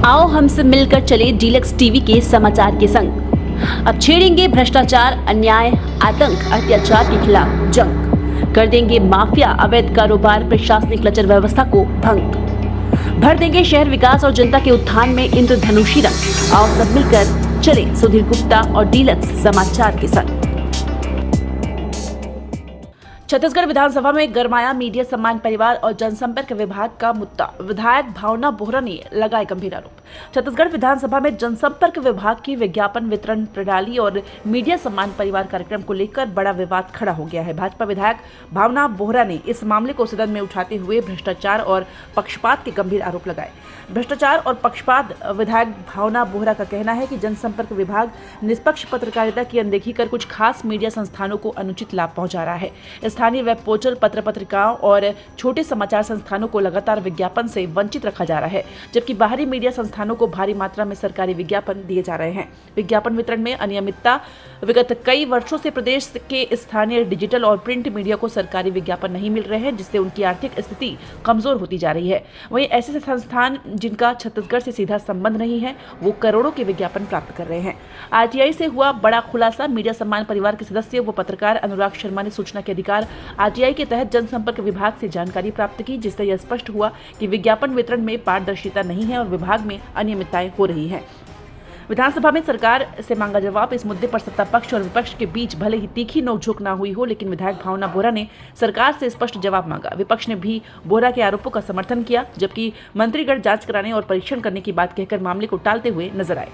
आओ हमसे मिलकर चले डीलक्स टीवी के समाचार के संग। अब छेड़ेंगे भ्रष्टाचार, अन्याय, आतंक, अत्याचार के खिलाफ जंग। कर देंगे माफिया, अवैध कारोबार, प्रशासनिक लचर व्यवस्था को भंग। भर देंगे शहर विकास और जनता के उत्थान में इंद्रधनुषी रंग। आओ सब मिलकर चले सुधीर गुप्ता और डीलक्स समाचार के संग। छत्तीसगढ़ विधानसभा में गरमाया मीडिया सम्मान परिवार और जनसंपर्क विभाग का मुद्दा। विधायक भावना बोहरा ने लगाए गंभीर आरोप। छत्तीसगढ़ विधानसभा में जनसंपर्क विभाग की विज्ञापन वितरण प्रणाली और मीडिया सम्मान परिवार कार्यक्रम को लेकर बड़ा विवाद खड़ा हो गया है। भाजपा विधायक भावना बोहरा ने इस मामले को सदन में उठाते हुए भ्रष्टाचार और पक्षपात के गंभीर आरोप लगाए। भ्रष्टाचार और पक्षपात विधायक भावना बोहरा का कहना है कि जनसंपर्क विभाग निष्पक्ष पत्रकारिता की अनदेखी कर कुछ खास मीडिया संस्थानों को अनुचित लाभ पहुंचा रहा है। स्थानीय वेब पोर्टल, पत्र पत्रिकाओं और छोटे समाचार संस्थानों को लगातार विज्ञापन से वंचित रखा जा रहा है, जबकि बाहरी मीडिया संस्थानों को भारी मात्रा में सरकारी विज्ञापन दिए जा रहे हैं। विज्ञापन वितरण में अनियमितता। विगत कई वर्षों से प्रदेश के स्थानीय डिजिटल और प्रिंट मीडिया को सरकारी विज्ञापन नहीं मिल रहे हैं, जिससे उनकी आर्थिक स्थिति कमजोर होती जा रही है। वहीं ऐसे संस्थान जिनका छत्तीसगढ़ से सीधा संबंध नहीं है, वो करोड़ों के विज्ञापन प्राप्त कर रहे हैं। आरटीआई से हुआ बड़ा खुलासा। मीडिया सम्मान परिवार के सदस्य व पत्रकार अनुराग शर्मा ने सूचना के अधिकार आरटीआई के तहत जनसंपर्क विभाग से जानकारी प्राप्त की, जिससे यह स्पष्ट हुआ कि विज्ञापन वितरण में पारदर्शिता नहीं है और विभाग में अनियमितताएं हो रही हैं। विधानसभा में सरकार से मांगा जवाब। इस मुद्दे पर सत्ता पक्ष और विपक्ष के बीच भले ही तीखी नोकझोंक न हुई हो, लेकिन विधायक भावना बोहरा ने सरकार से स्पष्ट जवाब मांगा। विपक्ष ने भी बोहरा के आरोपों का समर्थन किया, जबकि मंत्रीगण जांच कराने और परीक्षण करने की बात कहकर मामले को टालते हुए नजर आए।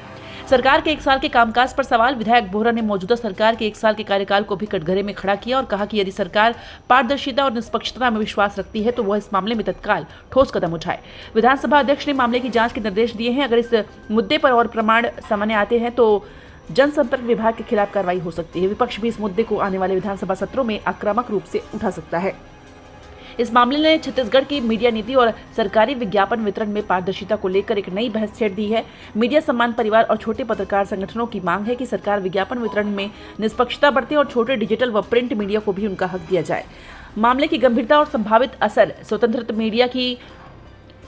सरकार के 1 साल के कामकाज पर सवाल। विधायक बोहरा ने मौजूदा सरकार के 1 साल के कार्यकाल को भी कटघरे में खड़ा किया और कहा कि यदि सरकार पारदर्शिता और निष्पक्षता में विश्वास रखती है तो वह इस मामले में तत्काल ठोस कदम उठाए। विधानसभा अध्यक्ष ने मामले की जांच के निर्देश दिए हैं। अगर इस मुद्दे पर और प्रमाण सामने आते हैं तो जनसंपर्क विभाग के खिलाफ कार्रवाई हो सकती है। विपक्ष भी इस मुद्दे को आने वाले विधानसभा सत्रों में आक्रामक रूप से उठा सकता है। इस मामले ने छत्तीसगढ़ की मीडिया नीति और सरकारी विज्ञापन वितरण में पारदर्शिता को लेकर एक नई बहस छेड़ दी है। मीडिया सम्मान परिवार और छोटे पत्रकार संगठनों की मांग है कि सरकार विज्ञापन वितरण में निष्पक्षता बरते और छोटे डिजिटल व प्रिंट मीडिया को भी उनका हक दिया जाए। मामले की गंभीरता और संभावित असर, स्वतंत्र मीडिया की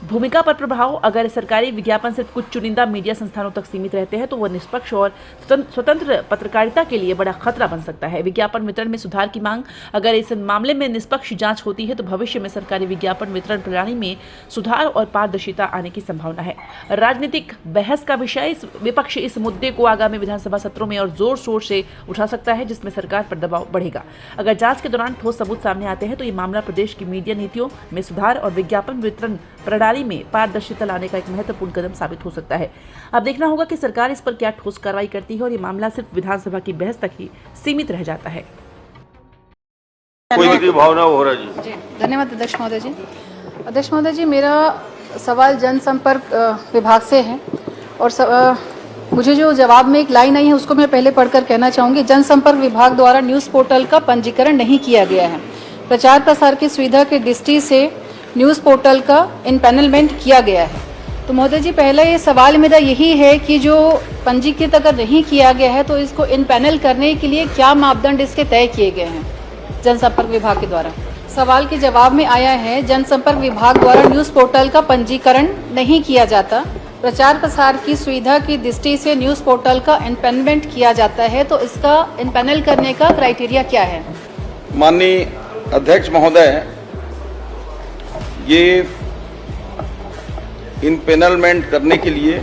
भूमिका पर प्रभाव। अगर सरकारी विज्ञापन सिर्फ कुछ चुनिंदा मीडिया संस्थानों तक सीमित रहते हैं तो वह निष्पक्ष और स्वतंत्र पत्रकारिता के लिए बड़ा खतरा बन सकता है। विज्ञापन वितरण में सुधार की मांग। अगर इस मामले में निष्पक्ष जांच होती है तो भविष्य में सरकारी विज्ञापन वितरण प्रणाली में सुधार और पारदर्शिता आने की संभावना है। राजनीतिक बहस का विषय। विपक्ष इस मुद्दे को आगामी विधानसभा सत्रों में और जोर शोर से उठा सकता है, जिसमें सरकार पर दबाव बढ़ेगा। अगर जांच के दौरान ठोस सबूत सामने आते हैं तो ये मामला प्रदेश की मीडिया नीतियों में सुधार और विज्ञापन वितरण प्रणाली में पारदर्शिता लाने का एक महत्वपूर्ण कदम साबित हो सकता है। अब देखना होगा कि सरकार इस पर क्या ठोस कार्रवाई करती है और ये मामला सिर्फ विधानसभा की बहस तक ही सीमित रह जाता है। भावना बोहरा जी। धन्यवाद अध्यक्ष महोदय जी। अध्यक्ष महोदय जी, मेरा सवाल जनसंपर्क विभाग से है और मुझे जो जवाब में एक लाइन आई है उसको मैं पहले पढ़कर कहना चाहूँगी। जनसंपर्क विभाग द्वारा न्यूज़ पोर्टल का पंजीकरण नहीं किया गया है। प्रचार प्रसार की सुविधा की दृष्टि से न्यूज़ पोर्टल का इनपैनलमेंट किया गया है। तो महोदय जी, पहला ये सवाल मेरा यही है कि जो पंजीकृत अगर नहीं किया गया है तो इसको इनपैनल करने के लिए क्या मापदंड इसके तय किए गए हैं जनसंपर्क विभाग के द्वारा। सवाल के जवाब में आया है जनसंपर्क विभाग द्वारा न्यूज़ पोर्टल का पंजीकरण नहीं किया जाता। प्रचार प्रसार की सुविधा की दृष्टि से न्यूज़ पोर्टल का इनपैनलमेंट किया जाता है, तो इसका इनपैनल करने का क्राइटेरिया क्या है? माननीय अध्यक्ष महोदय, ये इनपैनलमेंट करने के लिए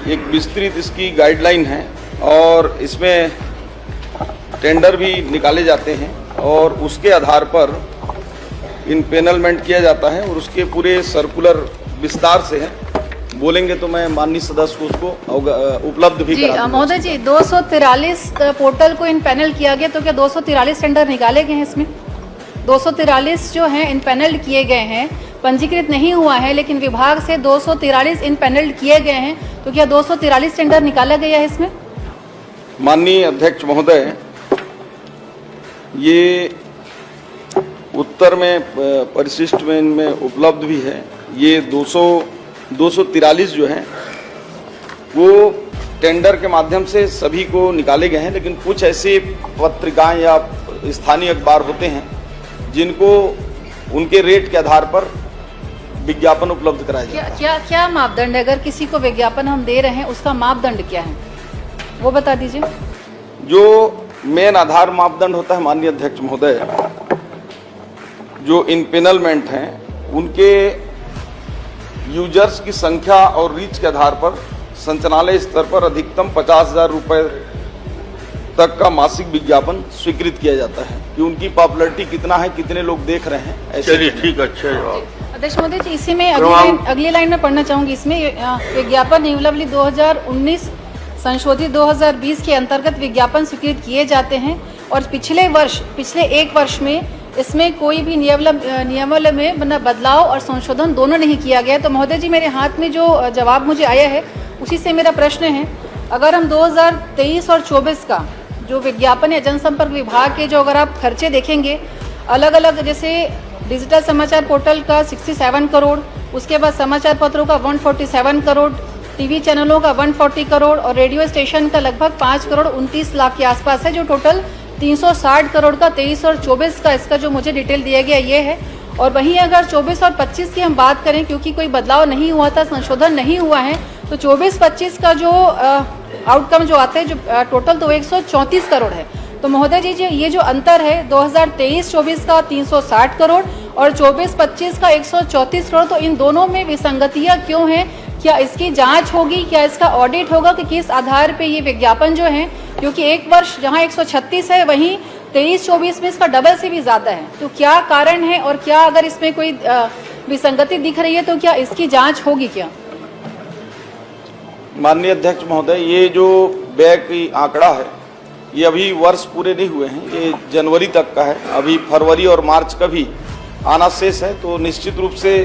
एक विस्तृत इसकी गाइडलाइन है और इसमें टेंडर भी निकाले जाते हैं और उसके आधार पर इनपैनलमेंट किया जाता है और उसके पूरे सर्कुलर विस्तार से है। बोलेंगे तो मैं माननीय सदस्य को उसको उपलब्ध भी करा दूंगा। महोदय जी, 243 पोर्टल को इनपैनल किया गया, तो क्या 243 टेंडर निकाले गए हैं इसमें? 243 जो हैं इनपैनल किए गए हैं, पंजीकृत नहीं हुआ है, लेकिन विभाग से 243 इनपैनल किए गए हैं, तो क्या 243 टेंडर निकाला गया है इसमें? माननीय अध्यक्ष महोदय, ये उत्तर में परिशिष्ट में इनमें उपलब्ध भी है। ये 243 जो हैं वो टेंडर के माध्यम से सभी को निकाले गए हैं, लेकिन कुछ ऐसे पत्रिकाएं या स्थानीय अखबार होते हैं जिनको उनके रेट के आधार पर विज्ञापन उपलब्ध कराया जाता है। क्या मापदंड है? अगर किसी को विज्ञापन हम दे रहे हैं उसका मापदंड क्या है वो बता दीजिए। जो मेन आधार मापदंड होता है माननीय अध्यक्ष महोदय, जो इनपेनलमेंट हैं उनके यूजर्स की संख्या और रीच के आधार पर संचालनालय स्तर पर अधिकतम 50,000 रुपए तक का मासिक विज्ञापन स्वीकृत किया जाता है कि उनकी पॉपुलैरिटी कितना है, कितने लोग देख रहे हैं। ऐसे चलिए ठीक, अच्छा जवाब। अध्यक्ष महोदय जी, इसी में अगली लाइन में पढ़ना चाहूंगी। इसमें विज्ञापन नियमावली 2019 संशोधित 2020 के अंतर्गत विज्ञापन स्वीकृत किए जाते हैं और पिछले एक वर्ष में इसमें कोई भी नियमावली में बदलाव और संशोधन दोनों नहीं किया गया। तो महोदय जी, मेरे हाथ में जो जवाब मुझे आया है उसी से मेरा प्रश्न है, अगर हम 2023 और 24 का जो विज्ञापन या जनसंपर्क विभाग के जो अगर आप खर्चे देखेंगे अलग अलग, जैसे डिजिटल समाचार पोर्टल का 67 करोड़, उसके बाद समाचार पत्रों का 147 करोड़, टीवी चैनलों का 140 करोड़ और रेडियो स्टेशन का लगभग 5 करोड़ 29 लाख के आसपास है, जो टोटल 360 करोड़ का 23 और 24 का इसका जो मुझे डिटेल दिया गया ये है। और वहीं अगर 24 और 25 की हम बात करें, क्योंकि कोई बदलाव नहीं हुआ था, संशोधन नहीं हुआ है, तो 24-25 का जो आउटकम जो आता है जो टोटल तो 134 करोड़ है। तो महोदय जी, ये जो अंतर है 2023-24 का 360 करोड़ और 24-25 का 134 करोड़, तो इन दोनों में विसंगतियां क्यों हैं? क्या इसकी जांच होगी? क्या इसका ऑडिट होगा कि किस आधार पे ये विज्ञापन जो है, क्योंकि एक वर्ष जहां 136 है वहीं 23-24 में इसका डबल से भी ज्यादा है, तो क्या कारण है? और क्या अगर इसमें कोई विसंगति दिख रही है तो क्या इसकी जांच होगी क्या? माननीय अध्यक्ष महोदय, ये जो व्यय की आंकड़ा है ये अभी वर्ष पूरे नहीं हुए हैं, ये जनवरी तक का है, अभी फरवरी और मार्च का भी आना शेष है। तो निश्चित रूप से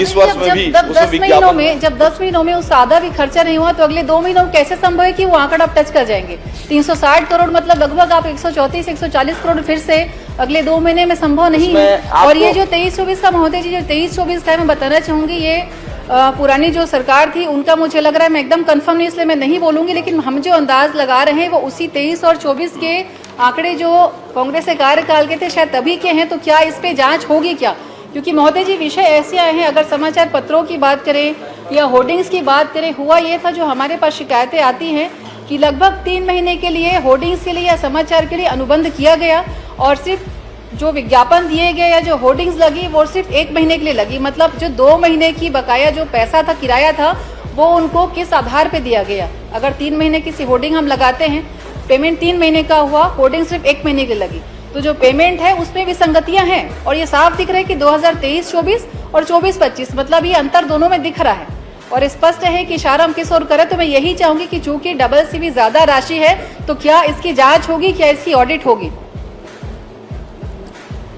इस वर्ष में भी उसमें विज्ञापन जब 10 महीनों में उसका आधा भी खर्चा नहीं हुआ तो अगले 2 महीनों में कैसे संभव है कि वो आंकड़ा आप टच कर जाएंगे? 360 करोड़ मतलब लगभग आप 134-140 करोड़ फिर से अगले 2 महीने में संभव नहीं है। और ये जो 23-24 का महोदय जी, जो 23-24 का मैं बताना चाहूंगी, ये पुरानी जो सरकार थी उनका मुझे लग रहा है, मैं एकदम कंफर्म नहीं इसलिए मैं नहीं बोलूंगी, लेकिन हम जो अंदाज लगा रहे हैं वो उसी 23 और 24 के आंकड़े जो कांग्रेस के कार्यकाल के थे शायद तभी के हैं। तो क्या इस पे जांच होगी क्या? क्योंकि महोदय जी विषय ऐसे आए हैं, अगर समाचार पत्रों की बात करें या होर्डिंग्स की बात करें, हुआ ये था जो हमारे पास शिकायतें आती हैं कि लगभग 3 महीने के लिए होर्डिंग्स के लिए या समाचार के लिए अनुबंध किया गया और सिर्फ जो विज्ञापन दिए गए या जो होर्डिंग्स लगी वो सिर्फ 1 महीने के लिए लगी। मतलब जो 2 महीने की बकाया जो पैसा था, किराया था, वो उनको किस आधार पे दिया गया? अगर 3 महीने किसी होर्डिंग हम लगाते हैं, पेमेंट 3 महीने का हुआ, होर्डिंग सिर्फ 1 महीने के लिए लगी, तो जो पेमेंट है उसमें विसंगतियां हैं और ये साफ दिख रहा है कि 2023-24 और 24-25 मतलब ये अंतर दोनों में दिख रहा है और स्पष्ट है कि इशारा हम किस ओर करें। तो मैं यही चाहूंगी कि चूंकि डबल से भी ज्यादा राशि है तो क्या इसकी जांच होगी, क्या इसकी ऑडिट होगी?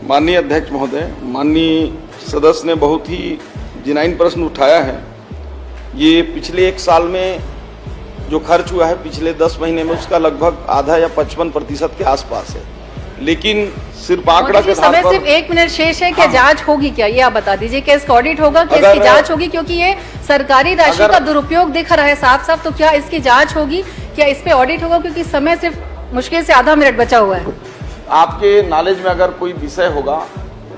माननीय अध्यक्ष महोदय, माननीय सदस्य ने बहुत ही जिनाइन प्रश्न उठाया है। ये पिछले 1 साल में जो खर्च हुआ है पिछले 10 महीने में उसका लगभग आधा या 55% के आसपास है, लेकिन सिर्फ आंकड़ा के आधार पर सिर्फ 1 मिनट शेष है। क्या जांच होगी क्या, ये आप बता दीजिए? क्या इसका ऑडिट होगा, क्या इसकी जांच होगी? क्योंकि ये सरकारी राशि का दुरुपयोग दिख रहा है साफ साफ, तो क्या इसकी जांच होगी, क्या इस पे ऑडिट होगा? क्योंकि समय सिर्फ मुश्किल से आधा मिनट बचा हुआ है। आपके नॉलेज में अगर कोई विषय होगा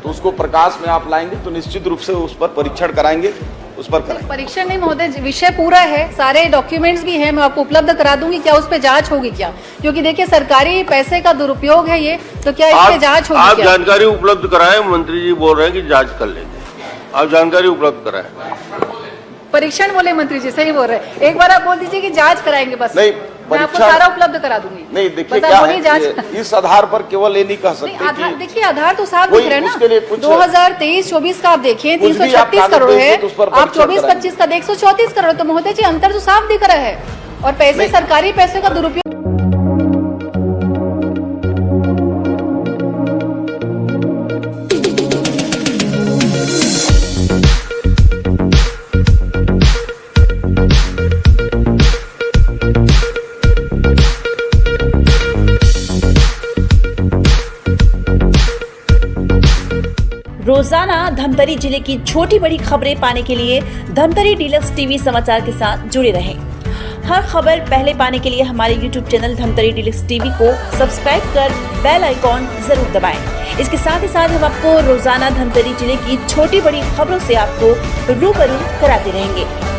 तो उसको प्रकाश में आप लाएंगे तो निश्चित रूप से उस पर परीक्षण कराएंगे, उस पर कराएंगे। परीक्षण नहीं महोदय, विषय पूरा है, सारे डॉक्यूमेंट्स भी हैं, मैं आपको उपलब्ध करा दूंगी। क्या उस पर जांच होगी क्या? क्योंकि देखिए सरकारी पैसे का दुरुपयोग है ये, तो क्या इस पे जांच होगी? आप जानकारी उपलब्ध कराएं, मंत्री जी बोल रहे हैं कि जांच कर लेंगे, आप जानकारी उपलब्ध कराएं। परीक्षण बोले मंत्री जी, सही बोल रहे हैं। एक बार आप बोल दीजिए कि जांच कराएंगे, बस नहीं, मैं आपको सारा उपलब्ध करा दूंगी। नहीं, देखिए क्या है, इस आधार पर केवल ये नहीं कह सकते। देखिए आधार तो साफ दिख रहा है ना, 2023-24 का आप देखिए 336 करोड़ है, आप 24-25 का 134 करोड़, तो महोदय जी अंतर तो साफ दिख रहा है और पैसे सरकारी पैसे का दुरुपयोग। रोजाना धमतरी जिले की छोटी बड़ी खबरें पाने के लिए धमतरी डीलक्स टीवी समाचार के साथ जुड़े रहें। हर खबर पहले पाने के लिए हमारे YouTube channel Dhamtari deluxe TV को सब्सक्राइब कर बेल आइकॉन जरूर दबाएं। इसके साथ ही साथ हम आपको रोजाना धमतरी जिले की छोटी बड़ी खबरों से आपको रूबरू कराते रहेंगे।